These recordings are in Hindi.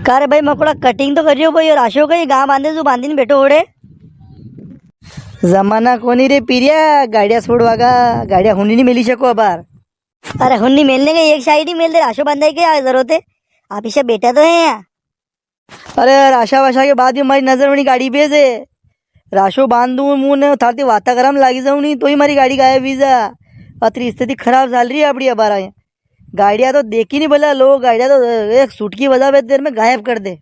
कार भाई मकोड़ा कटिंग तो करियो भाई और आशो कहीं गाँ बांधे जो बांधी बैठो ओढ़े जमाना कोनी रे पीरिया गाड़िया छोड़वागा गाड़िया हुनी नहीं मिली सको अबार। अरे हुन्नी मिलने का एक साइड ही मिल दे राशो बांधे के क्या जरूरत है। आप इसे बेटा तो है यहाँ। अरे राशा वाशा के बाद भी हमारी नजर बनी गाड़ी पे से राशो बांध दूं मुंह ने थाती वाता गरम लागी जाऊं नहीं तो ही हमारी गाड़ी गायब वीजा अतरी स्थिति खराब चल रही है अपनी अबार यहाँ गाड़िया तो देखी नहीं बोला लोग गाड़िया तो एक सूट की वजह पे देर में गायब कर दे।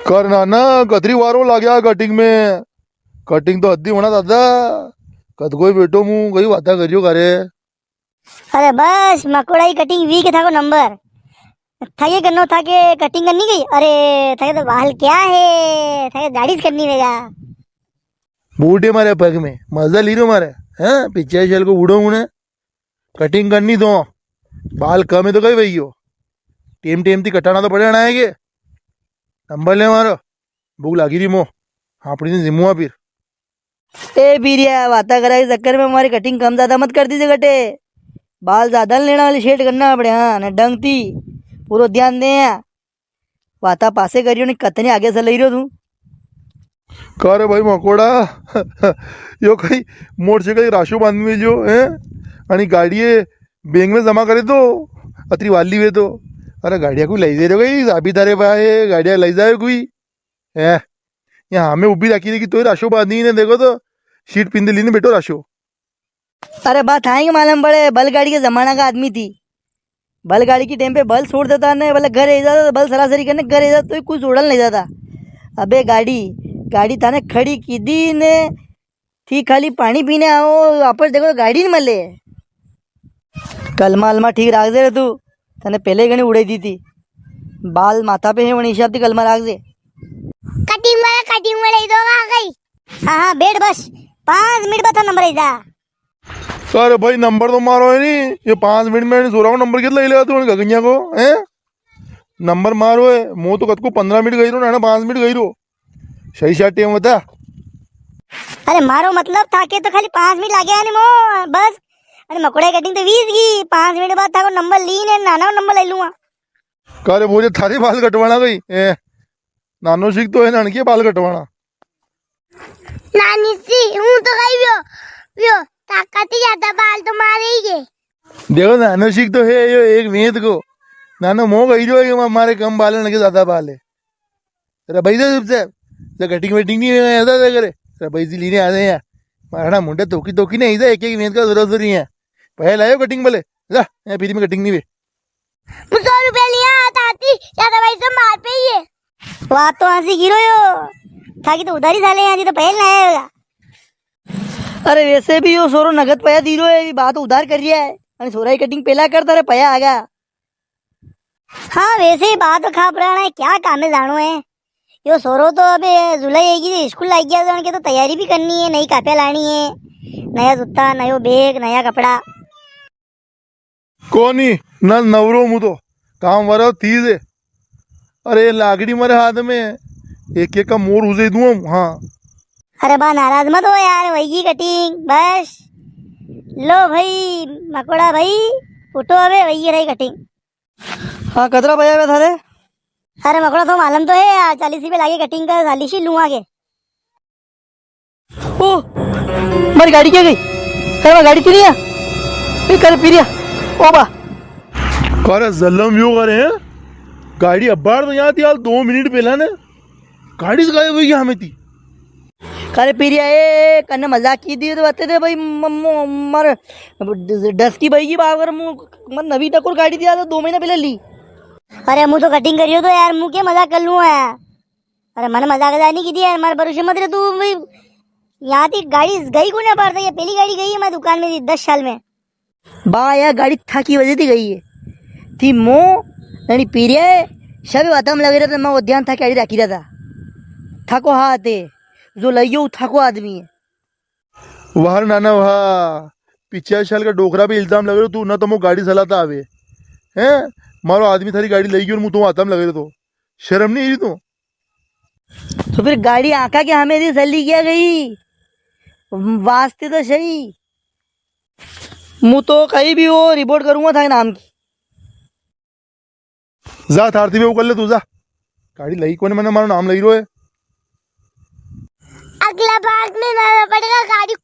करना ना कतरी वारो लग गया कटिंग में कटिंग तो अद्दी होना दादा कद कोई बेटो मुंह कहीं बाता करियो करे। अरे बस मकोड़ा ही कटिंग वी के था को नंबर थाके करनो थाके कटिंग करनी गई। अरे थाके तो बाल क्या है थाके गाड़ी से करनी रहेगा। बूटे मारे पग में मजा ली रो मारे हैं पीछे शैल को उड़ो मुने कटिंग करनी दो बाल कम है तो कहीं भैया टेम टेम थी कटाना तो पड़े ना है नंबर ले मारो भूख लगी रही मो आपड़ी ने जिम्मुआ फिर ए बीरिया वाता करा के चक्कर में हमारी कटिंग कम ज्यादा मत कर दीजिए गटे बाल ज्यादा लेना वाली शेड करना पड़े हाँ न डंग थी पूरा ध्यान दे वाता पासे करियो नहीं कतने आगे से ले रही हो तू करे भाई मकोड़ा यो कहीं मोटरसाइकिल राशो बांध में जो है आणि गाड़ी बैंक में जमा करे तो अतरी वाली वे तो अरे गाड़िया कोई लाई दे रहे गई अभी तारे पाए गाड़िया लाई जाए कोई है यहाँ हमें उभी रखी थी तो राशो बांधी ने देखो तो शीट पिंद ली ने बेटो राशो। अरे बात आएंगे मालूम पड़े बैलगाड़ी के जमाना का आदमी थी बैलगाड़ी की टाइम पे बल छोड़ देता ने बोले घर आ जाता बल सरासरी करने घर आ जाता तो कुछ उड़ल नहीं जाता। अबे गाड़ी गाड़ी थाने खड़ी की दी ने थी खाली पानी पीने आओ वापस देखो तो गाड़ी नहीं मिले कलमा अलमा ठीक रख दे रे तू तने पहले गणी उड़ाई दी थी बाल माथा पे है वो हिसाब थी कलमा रख दे कटिंग वाला इधर आ गई। हाँ बैठ बस 5 मिनट बता नंबर ऐसा। अरे भाई नंबर तो मारो है नहीं ये 5 मिनट में सोरा नंबर कितना ले लिया तू गगनिया को हैं नंबर मारो है मुँह तो कद को 15 मिनट गई रो ना 5 मिनट गई रो सही शाट टाइम बता। अरे मारो मतलब था के तो खाली 5 मिनट लगे नहीं मो बस। अरे मकोड़ा कटिंग तो 20 की 5 मिनट बाद था को नंबर ली ने नाना नंबर ले लूंगा। करे बोझे थारे बाल कटवाना गई नानो सीख तो है नानकी बाल कटवाना नानी सी हूं तो गई यो ताकत ही ज्यादा बाल तो मारे ही गए। देखो नानो सीख तो है यो एक वेद को नानो मोह गई जो है हमारे कम बाल है ना ज्यादा बाल है तेरा भाई से कटिंग वेटिंग नहीं ऐसा करे तेरा भाई से लेने आते हैं मारा मुंडे तोकी तोकी नहीं ऐसा एक एक वेद का जरूरत नहीं है पहले लायो कटिंग बोले जा फिर में कटिंग नहीं वे 100 रुपए लिया ताती ज्यादा भाई से मार पे ही है बात तो हंसी गिरो यो थाकी तो उधारी साले यहाँ तो पहल ना आएगा। अरे वैसे भी यो सोरो नगद पया दी रो है बात उधार कर रिया है अरे सोरा की कटिंग पहला करता रे पया आ गया। हाँ वैसे ही बात खा पुराना है क्या काम है जानो है यो सोरो तो अबे जुलाई आएगी स्कूल लाग गया जान के तो तैयारी भी करनी है नई कापियां लानी है नया जूता नयो बैग नया कपड़ा कोनी न नवरो मु तो काम वारा तीज है अरे लागड़ी मारे हाथ में एक एक का मोर उसे दूं हाँ। अरे बा नाराज मत हो यार वही कटिंग बस लो भाई मकोड़ा भाई उठो अबे वही रही कटिंग। हाँ कतरा भैया वे थारे। अरे मकोड़ा तो मालूम तो है यार 40 रुपये लागे कटिंग का 40 ही लूँ आगे। ओ हमारी गाड़ी क्या गई कर गाड़ी क्यों नहीं कर पीरिया ओ बा करे जल्लम यो करे हैं गाड़ी अब्बार तो यहाँ थी यार 2 मिनट पहला ने गाड़ी से गायब हुई हमें थी। करे पीरिया ए कन्ने मजाक की दी तो बते थे भाई मर 10 की भाई की बावर मर नवी टकोर गाड़ी थी तो 2 महीना पहले ली। अरे मुँह तो कटिंग करियो तो यार मुँह क्या मजाक कर लूँ यार। अरे मैंने मजाक जानी की थी यार हमारे भरोसे मत रहे तू भाई यहाँ थी गाड़ी गई को ना पड़ता ये पहली गाड़ी गई है मैं दुकान में थी 10 साल में बा यार गाड़ी था की वजह थी गई है थी मो नहीं पीरिया सभी बातों में लगे रहे मैं वो ध्यान था गाड़ी रखी रहा था थको हाथ है जो लइयो थको आदमी है वाह नाना वाह पीछे साल का डोकरा पे इल्जाम लग रहे तू ना तो मो गाड़ी चलाता आवे हैं मारो आदमी थारी गाड़ी लगी और मुँह तो आता में लगे तो शर्म नहीं आई तो फिर गाड़ी आका के हमें थी सली क्या गई वास्ते तो सही मुँह तो कहीं भी हो रिपोर्ट करूंगा था नाम की जा थारती में वो कर ले तू जा गाड़ी लई कोने मैंने मारो नाम लई रो है अगला भाग में जाना पड़ेगा गाड़ी